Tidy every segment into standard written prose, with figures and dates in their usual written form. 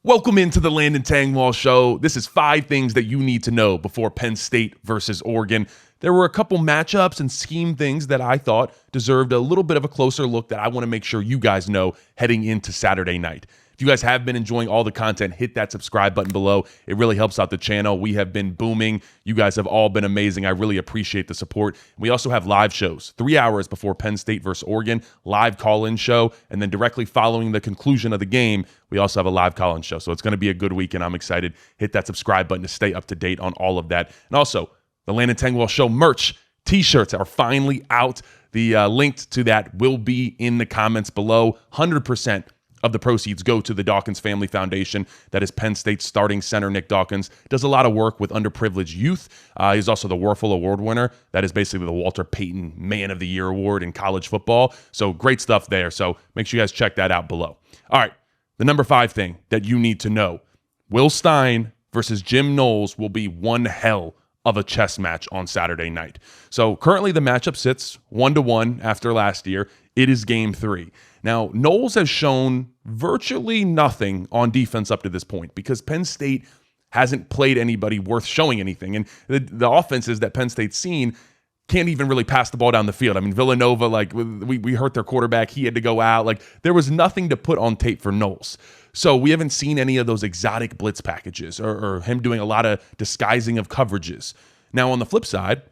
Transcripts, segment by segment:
Welcome into the Landon Tengwall Show. This is 5 things that you need to know before Penn State versus Oregon. There were a couple matchups and scheme things that I thought deserved a little bit of a closer look that I want to make sure you guys know heading into Saturday night. If you guys have been enjoying all the content, hit that subscribe button below. It really helps out the channel. We have been booming. You guys have all been amazing. I really appreciate the support. We also have live shows, 3 hours before Penn State versus Oregon, live call-in show, and then directly following the conclusion of the game, we also have a live call-in show. So it's going to be a good week, and I'm excited. Hit that subscribe button to stay up to date on all of that. And also, the Landon Tengwall Show merch t-shirts are finally out. The link to that will be in the comments below. 100% of the proceeds go to the Dawkins Family Foundation. That is Penn State starting center Nick Dawkins. Does a lot of work with underprivileged youth. He's also the Warfel Award winner. That is basically the Walter Payton Man of the Year Award in college football. So great stuff there. So make sure you guys check that out below. All right, the number 5 thing that you need to know. Will Stein versus Jim Knowles will be one hell of a chess match on Saturday night. So currently the matchup sits 1-1 after last year. It is game 3. Now, Knowles has shown virtually nothing on defense up to this point because Penn State hasn't played anybody worth showing anything. And the offenses that Penn State's seen can't even really pass the ball down the field. I mean, Villanova, like we hurt their quarterback. He had to go out. Like there was nothing to put on tape for Knowles. So we haven't seen any of those exotic blitz packages or him doing a lot of disguising of coverages. Now, on the flip side,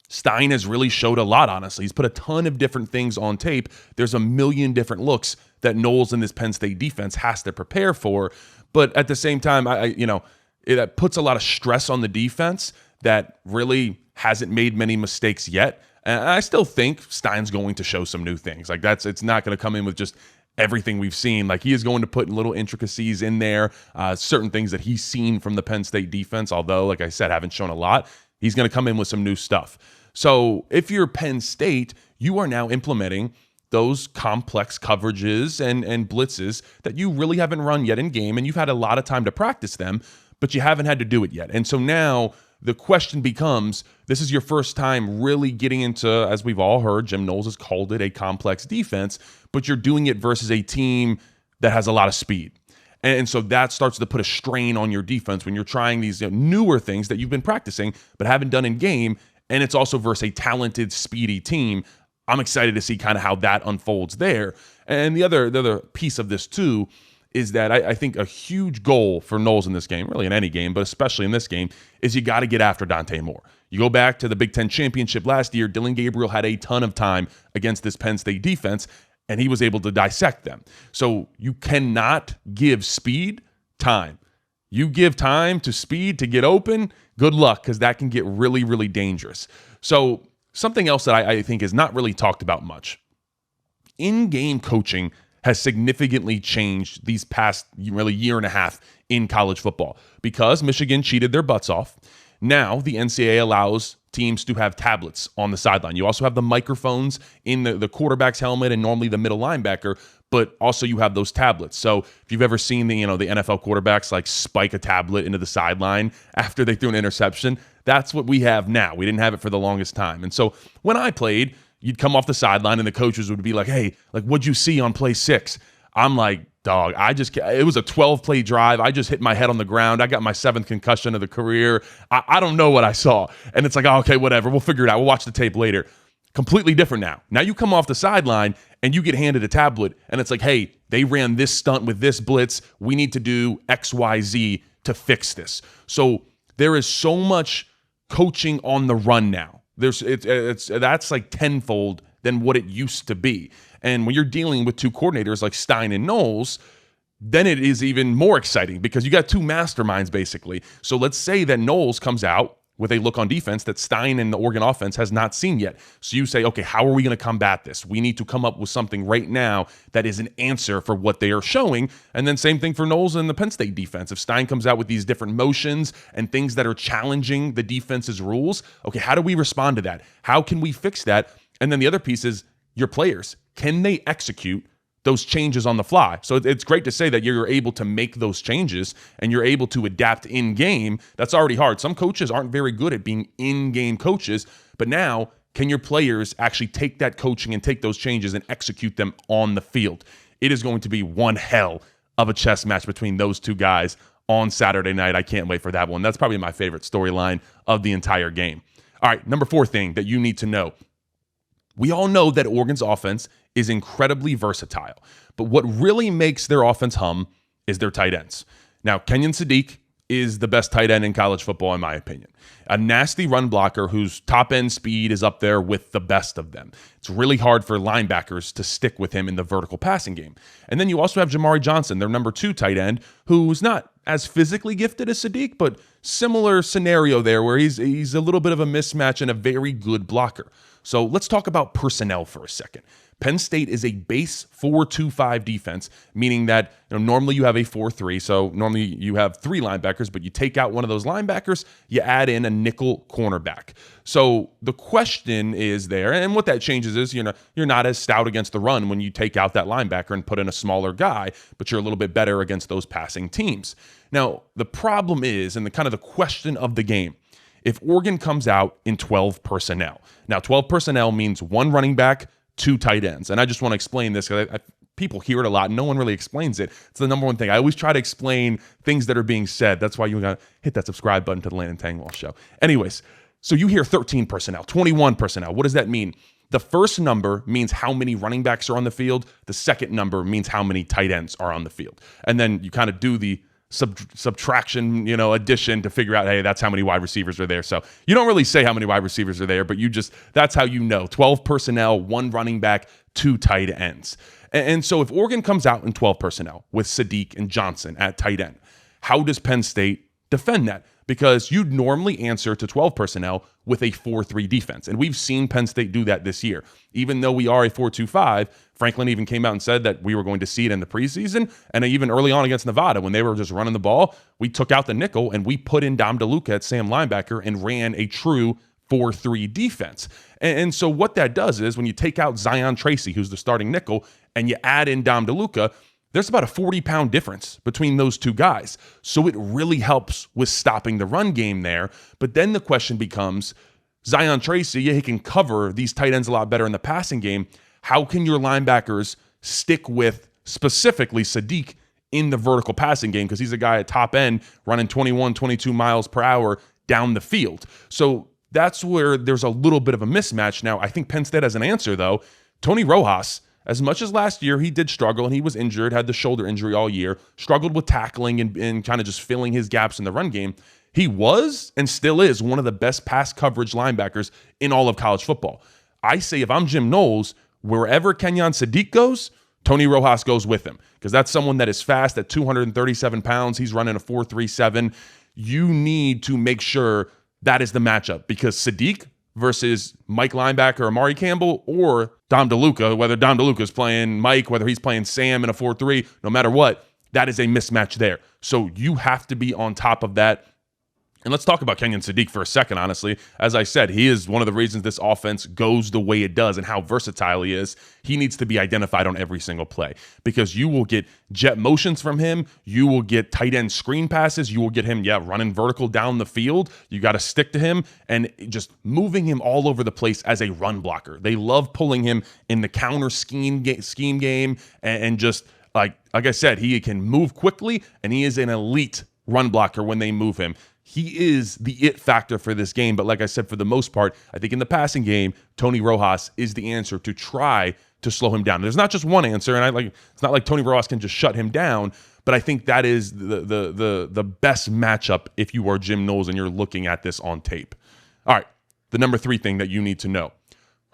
Stein has really showed a lot, honestly. He's put a ton of different things on tape. There's a million different looks that Knowles and this Penn State defense has to prepare for. But at the same time, it puts a lot of stress on the defense that really hasn't made many mistakes yet. And I still think Stein's going to show some new things. Like it's not going to come in with just everything we've seen. Like he is going to put little intricacies in there, certain things that he's seen from the Penn State defense, although, like I said, haven't shown a lot. He's going to come in with some new stuff. So if you're Penn State, you are now implementing those complex coverages and blitzes that you really haven't run yet in game, and you've had a lot of time to practice them, but you haven't had to do it yet. And so now the question becomes, this is your first time really getting into, as we've all heard, Jim Knowles has called it a complex defense, but you're doing it versus a team that has a lot of speed. And so that starts to put a strain on your defense when you're trying these newer things that you've been practicing but haven't done in game. And it's also versus a talented, speedy team. I'm excited to see kind of how that unfolds there. And the other piece of this too is that I think a huge goal for Knowles in this game, really in any game, but especially in this game, is you got to get after Dante Moore. You go back to the Big Ten championship last year, Dylan Gabriel had a ton of time against this Penn State defense, and he was able to dissect them. So you cannot give speed time. You give time to speed to get open, good luck, because that can get really, really dangerous. So something else that I think is not really talked about much. In-game coaching has significantly changed these past really year and a half in college football because Michigan cheated their butts off. Now the NCAA allows teams to have tablets on the sideline. You also have the microphones in the quarterback's helmet and normally the middle linebacker, but also you have those tablets. So if you've ever seen the NFL quarterbacks like spike a tablet into the sideline after they threw an interception, that's what we have now. We didn't have it for the longest time. And so when I played, you'd come off the sideline and the coaches would be like, hey, like what'd you see on play 6? I'm like, dog, it was a 12-play drive. I just hit my head on the ground. I got my 7th concussion of the career. I don't know what I saw. And it's like, oh, okay, whatever. We'll figure it out. We'll watch the tape later. Completely different now. Now you come off the sideline and you get handed a tablet and it's like, hey, they ran this stunt with this blitz. We need to do X, Y, Z to fix this. So there is so much coaching on the run now. That's like tenfold than what it used to be. And when you're dealing with 2 coordinators like Stein and Knowles, then it is even more exciting because you got 2 masterminds basically. So let's say that Knowles comes out with a look on defense that Stein and the Oregon offense has not seen yet. So you say, okay, how are we going to combat this? We need to come up with something right now that is an answer for what they are showing. And then same thing for Knowles and the Penn State defense. If Stein comes out with these different motions and things that are challenging the defense's rules, okay, how do we respond to that? How can we fix that? And then the other piece is your players. Can they execute those changes on the fly? So it's great to say that you're able to make those changes and you're able to adapt in game. That's already hard. Some coaches aren't very good at being in-game coaches, but now can your players actually take that coaching and take those changes and execute them on the field? It is going to be one hell of a chess match between those two guys on Saturday night. I can't wait for that one. That's probably my favorite storyline of the entire game. All right, number 4 thing that you need to know. We all know that Oregon's offense is incredibly versatile, but what really makes their offense hum is their tight ends. Now, Kenyon Sadiq is the best tight end in college football, in my opinion. A nasty run blocker whose top-end speed is up there with the best of them. It's really hard for linebackers to stick with him in the vertical passing game. And then you also have Jamari Johnson, their number 2 tight end, who's not as physically gifted as Sadiq, but similar scenario there where he's a little bit of a mismatch and a very good blocker. So let's talk about personnel for a second. Penn State is a base 4-2-5 defense, meaning that normally you have a 4-3. So normally you have 3 linebackers, but you take out one of those linebackers, you add in a nickel cornerback. So the question is there, and what that changes is you're not as stout against the run when you take out that linebacker and put in a smaller guy, but you're a little bit better against those passing teams. Now, the problem is, and the question of the game, if Oregon comes out in 12 personnel. Now, 12 personnel means 1 running back, 2 tight ends. And I just want to explain this because people hear it a lot and no one really explains it. It's the number one thing. I always try to explain things that are being said. That's why you got to hit that subscribe button to the Landon Tengwall Show. Anyways, so you hear 13 personnel, 21 personnel. What does that mean? The first number means how many running backs are on the field. The second number means how many tight ends are on the field. And then you kind of do the subtraction, addition to figure out, hey, that's how many wide receivers are there. So you don't really say how many wide receivers are there, but that's how you know. 12 personnel, 1 running back, 2 tight ends. And so if Oregon comes out in 12 personnel with Sadiq and Johnson at tight end, how does Penn State defend that? Because you'd normally answer to 12 personnel with a 4-3 defense. And we've seen Penn State do that this year. Even though we are a 4-2-5, Franklin even came out and said that we were going to see it in the preseason. And even early on against Nevada, when they were just running the ball, we took out the nickel and we put in Dom DeLuca at Sam linebacker and ran a true 4-3 defense. And so what that does is when you take out Zion Tracy, who's the starting nickel, and you add in Dom DeLuca, there's about a 40-pound difference between those two guys. So it really helps with stopping the run game there. But then the question becomes, Zion Tracy, he can cover these tight ends a lot better in the passing game. How can your linebackers stick with specifically Sadiq in the vertical passing game? Because he's a guy at top end running 21, 22 miles per hour down the field. So that's where there's a little bit of a mismatch. Now, I think Penn State has an answer, though. Tony Rojas, as much as last year he did struggle and he was injured, had the shoulder injury all year, struggled with tackling and kind of just filling his gaps in the run game, he was and still is one of the best pass coverage linebackers in all of college football. I say if I'm Jim Knowles, wherever Kenyon Sadiq goes, Tony Rojas goes with him because that's someone that is fast at 237 pounds. He's running a 4.37. You need to make sure that is the matchup because Sadiq versus Mike linebacker Amari Campbell or Dom DeLuca, whether Dom DeLuca is playing Mike, whether he's playing Sam in a 4-3, no matter what, that is a mismatch there. So you have to be on top of that. And let's talk about Kenyon Sadiq for a second, honestly. As I said, he is one of the reasons this offense goes the way it does and how versatile he is. He needs to be identified on every single play because you will get jet motions from him. You will get tight end screen passes. You will get him, running vertical down the field. You got to stick to him and just moving him all over the place as a run blocker. They love pulling him in the counter scheme game and just like I said, he can move quickly and he is an elite run blocker when they move him. He is the it factor for this game. But like I said, for the most part, I think in the passing game, Tony Rojas is the answer to try to slow him down. There's not just one answer, and it's not like Tony Rojas can just shut him down. But I think that is the best matchup if you are Jim Knowles and you're looking at this on tape. All right, the number 3 thing that you need to know.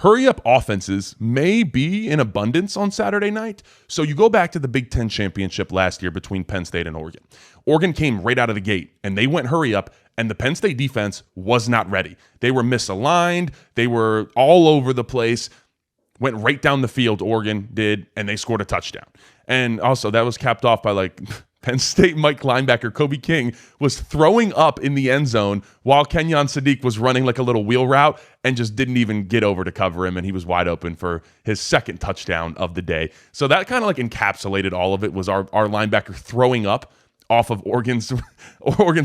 Hurry-up offenses may be in abundance on Saturday night. So you go back to the Big Ten championship last year between Penn State and Oregon. Oregon came right out of the gate, and they went hurry-up, and the Penn State defense was not ready. They were misaligned. They were all over the place. Went right down the field, Oregon did, and they scored a touchdown. And also, that was capped off by Penn State Mike linebacker Kobe King was throwing up in the end zone while Kenyon Sadiq was running like a little wheel route and just didn't even get over to cover him, and he was wide open for his second touchdown of the day. So that kind of encapsulated all of it, was our linebacker throwing up off of Oregon's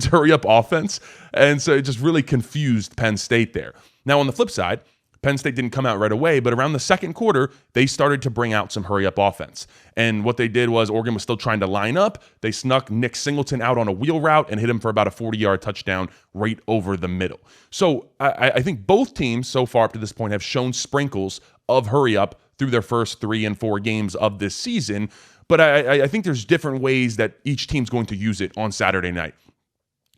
hurry-up offense. And so it just really confused Penn State there. Now, on the flip side, Penn State didn't come out right away, but around the second quarter, they started to bring out some hurry-up offense. And what they did was Oregon was still trying to line up. They snuck Nick Singleton out on a wheel route and hit him for about a 40-yard touchdown right over the middle. So I think both teams so far up to this point have shown sprinkles of hurry-up through their first 3 and 4 games of this season. But I think there's different ways that each team's going to use it on Saturday night.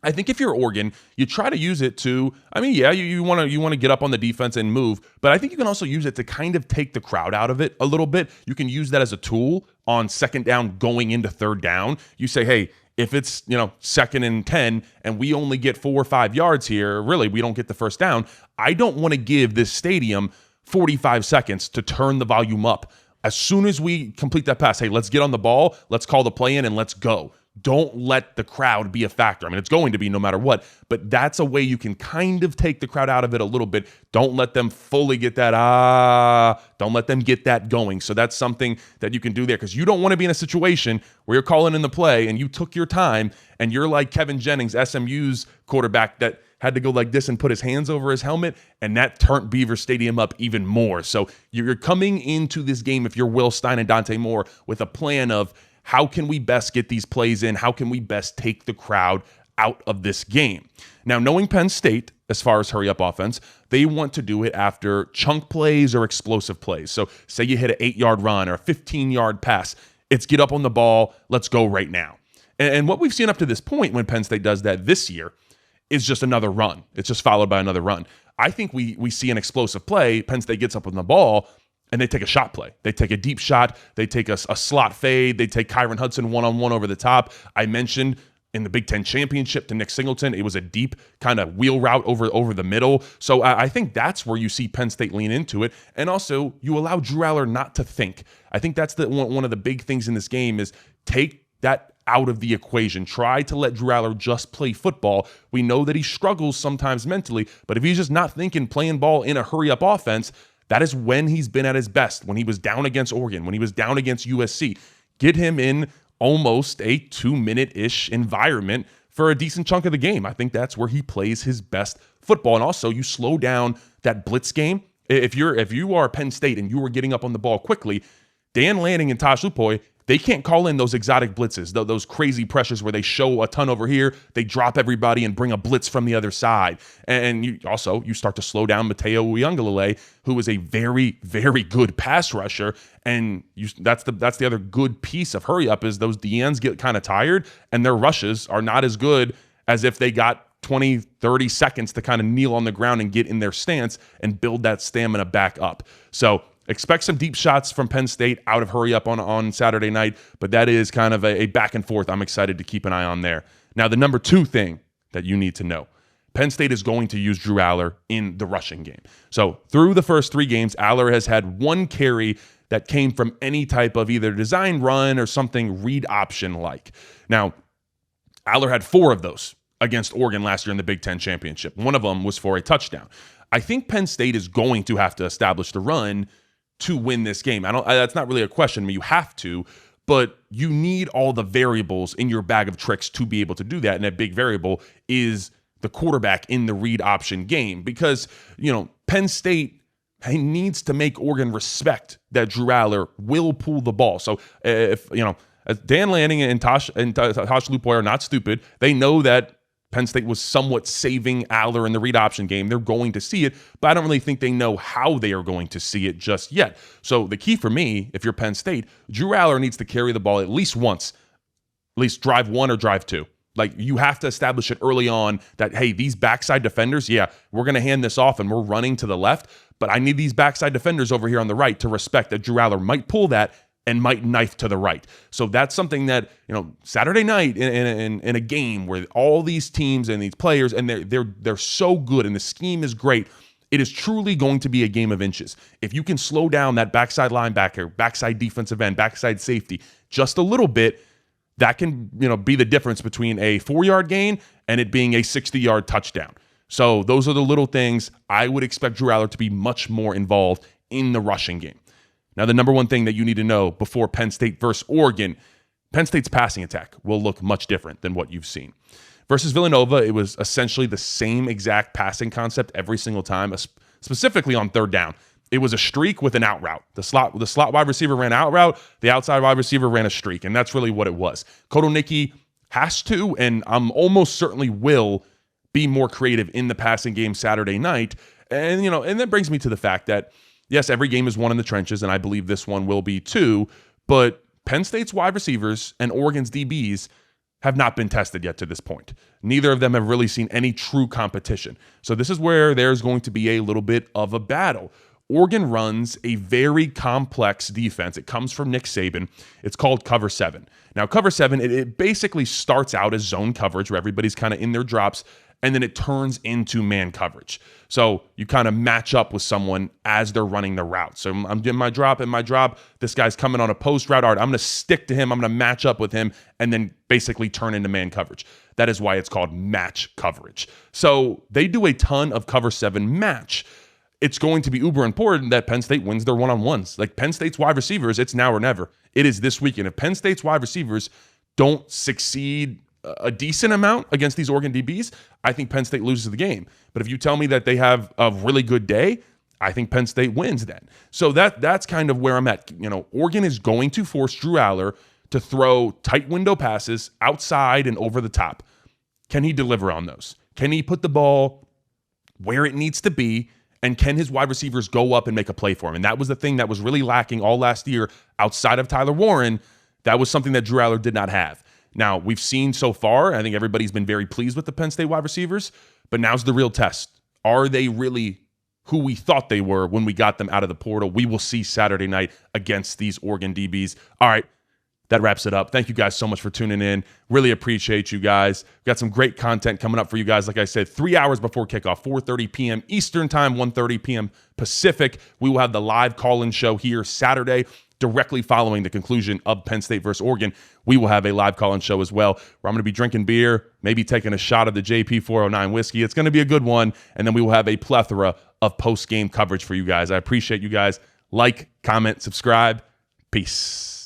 I think if you're Oregon, you try to use it to, you want to get up on the defense and move, but I think you can also use it to kind of take the crowd out of it a little bit. You can use that as a tool on second down going into third down. You say, hey, if it's, second and 10 and we only get 4 or 5 yards here, really, we don't get the first down. I don't want to give this stadium 45 seconds to turn the volume up. As soon as we complete that pass, hey, let's get on the ball, let's call the play in, and let's go. Don't let the crowd be a factor. It's going to be no matter what, but that's a way you can kind of take the crowd out of it a little bit. Don't let them fully get that, don't let them get that going. So that's something that you can do there, because you don't want to be in a situation where you're calling in the play and you took your time and you're like Kevin Jennings, SMU's quarterback, that had to go like this and put his hands over his helmet, and that turned Beaver Stadium up even more. So you're coming into this game, if you're Will Stein and Dante Moore, with a plan of, how can we best get these plays in? How can we best take the crowd out of this game? Now, knowing Penn State, as far as hurry-up offense, they want to do it after chunk plays or explosive plays. So say you hit an 8-yard run or a 15-yard pass. It's get up on the ball. Let's go right now. And what we've seen up to this point when Penn State does that this year is just another run. It's just followed by another run. I think we see an explosive play. Penn State gets up on the ball, and they take a shot play. They take a deep shot. They take a slot fade. They take Kyron Hudson one-on-one over the top. I mentioned in the Big Ten Championship to Nick Singleton, it was a deep kind of wheel route over the middle. So I think that's where you see Penn State lean into it. And also, you allow Drew Aller not to think. I think that's one of the big things in this game is take that out of the equation. Try to let Drew Aller just play football. We know that he struggles sometimes mentally, but if he's just not thinking playing ball in a hurry-up offense, that is when he's been at his best, when he was down against Oregon, when he was down against USC. Get him in almost a 2-minute-ish environment for a decent chunk of the game. I think that's where he plays his best football. And also, you slow down that blitz game. If you are Penn State and you are getting up on the ball quickly, Dan Lanning and Tosh Lupoy, they can't call in those exotic blitzes, those crazy pressures where they show a ton over here, they drop everybody and bring a blitz from the other side. And you start to slow down Mateo Uiagalelei, who is a very, very good pass rusher. And that's the other good piece of hurry up is those DNs get kind of tired and their rushes are not as good as if they got 20, 30 seconds to kind of kneel on the ground and get in their stance and build that stamina back up. So expect some deep shots from Penn State out of hurry up on Saturday night, but that is kind of a back and forth I'm excited to keep an eye on there. Now, the number 2 thing that you need to know, Penn State is going to use Drew Aller in the rushing game. So through the first 3 games, Aller has had 1 carry that came from any type of either design run or something read option like. Now, Aller had 4 of those against Oregon last year in the Big Ten Championship. One of them was for a touchdown. I think Penn State is going to have to establish the run to win this game. That's not really a question. You have to, but you need all the variables in your bag of tricks to be able to do that. And a big variable is the quarterback in the read option game, because, Penn State needs to make Oregon respect that Drew Aller will pull the ball. So if, Dan Lanning and Tosh Lupoy are not stupid. They know that Penn State was somewhat saving Aller in the read option game. They're going to see it, but I don't really think they know how they are going to see it just yet. So the key for me, if you're Penn State, Drew Aller needs to carry the ball at least once, at least drive 1 or drive 2. Like, you have to establish it early on that, hey, these backside defenders, we're going to hand this off and we're running to the left, but I need these backside defenders over here on the right to respect that Drew Aller might pull that and might knife to the right. So that's something that, Saturday night in a game where all these teams and these players, and they're so good and the scheme is great, it is truly going to be a game of inches. If you can slow down that backside linebacker, backside defensive end, backside safety just a little bit, that can, be the difference between a 4-yard gain and it being a 60-yard touchdown. So those are the little things. I would expect Drew Aller to be much more involved in the rushing game. Now, the number 1 thing that you need to know before Penn State versus Oregon, Penn State's passing attack will look much different than what you've seen. Versus Villanova, it was essentially the same exact passing concept every single time, specifically on third down. It was a streak with an out route. The slot wide receiver ran out route. The outside wide receiver ran a streak, and that's really what it was. Kotelnicki has to, and I'm almost certainly will, be more creative in the passing game Saturday night. And, and that brings me to the fact that, yes, every game is won in the trenches, and I believe this one will be too, but Penn State's wide receivers and Oregon's DBs have not been tested yet to this point. Neither of them have really seen any true competition. So this is where there's going to be a little bit of a battle. Oregon runs a very complex defense. It comes from Nick Saban. It's called Cover 7. Now, Cover 7, it basically starts out as zone coverage where everybody's kind of in their drops, and then it turns into man coverage. So you kind of match up with someone as they're running the route. So I'm doing my drop. This guy's coming on a post route. All right, I'm going to stick to him. I'm going to match up with him and then basically turn into man coverage. That is why it's called match coverage. So they do a ton of Cover 7 match. It's going to be uber important that Penn State wins their one-on-ones. Like Penn State's wide receivers, it's now or never. It is this weekend. If Penn State's wide receivers don't succeed a decent amount against these Oregon DBs, I think Penn State loses the game. But if you tell me that they have a really good day, I think Penn State wins then. So that's kind of where I'm at. Oregon is going to force Drew Aller to throw tight window passes outside and over the top. Can he deliver on those? Can he put the ball where it needs to be? And can his wide receivers go up and make a play for him? And that was the thing that was really lacking all last year outside of Tyler Warren. That was something that Drew Aller did not have. Now, we've seen so far, I think everybody's been very pleased with the Penn State wide receivers, but now's the real test. Are they really who we thought they were when we got them out of the portal? We will see Saturday night against these Oregon DBs. All right, that wraps it up. Thank you guys so much for tuning in. Really appreciate you guys. We've got some great content coming up for you guys. Like I said, 3 hours before kickoff, 4:30 p.m. Eastern time, 1:30 p.m. Pacific. We will have the live call-in show here Saturday, directly following the conclusion of Penn State versus Oregon. We will have a live call-in show as well, where I'm going to be drinking beer, maybe taking a shot of the JP 409 whiskey. It's going to be a good one. And then we will have a plethora of post-game coverage for you guys. I appreciate you guys. Like, comment, subscribe. Peace.